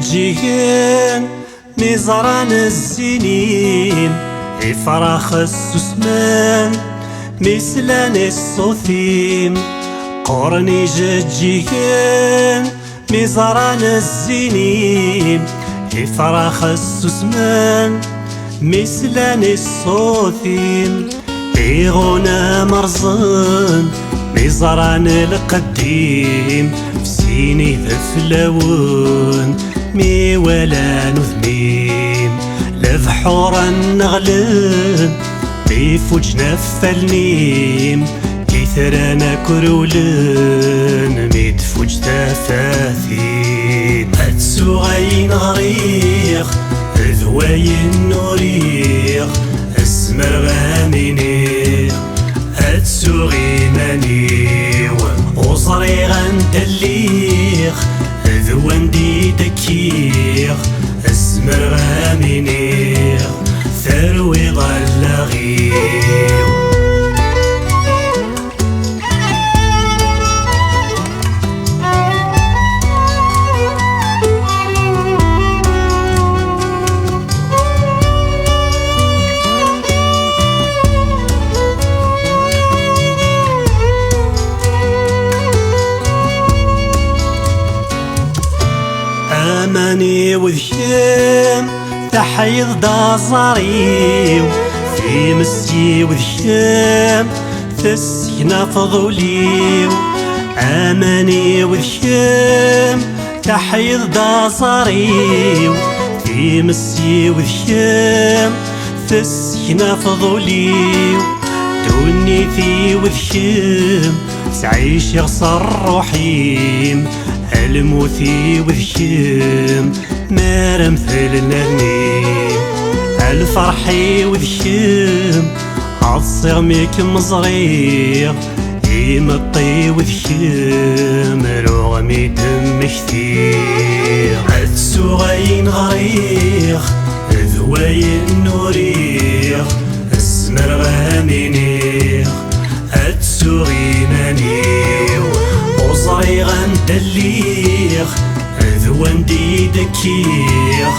جيجين مزران السنين إفراخ السسمان مثلان الصوثيم قرني جيجين مزران السنين إفراخ السسمان مثلان الصوثيم إيغونا مرزن مزران القديم فسيني ذفلون مي ولا نذميم لفحور النغلن بيفوج نفلنيم كيثرانا كرولن ميدفوج تفاثيم هتسوغين غريق ذواين نوريق اسمر غامينيق هتسوغي مانيو وصريغ ندليق ذوان دي دكيق اسمر غامينيق ثروي ضلغيو أماني وذكام تحيض دازاريو في مسي وذكام تسكنا فضوليو أماني وذكام تحيض دازاريو في مسي وذكام تسكنا فضوليو دوني في وذكام تعيش يغصر روحيم الموثي وذكيم ما رمثلنا النيم الفرحي وذكيم عالصيغ ميك مزريغ يمطي وذكيم رغمي دم كثير السوغين غريغ ذواين نوريغ اسمر غامينيغ السوغين انيغ وصريغ ندليغ ذوان دي دكيغ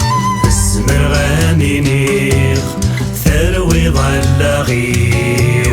اسمر غامينيغ ثروي ضلغيغ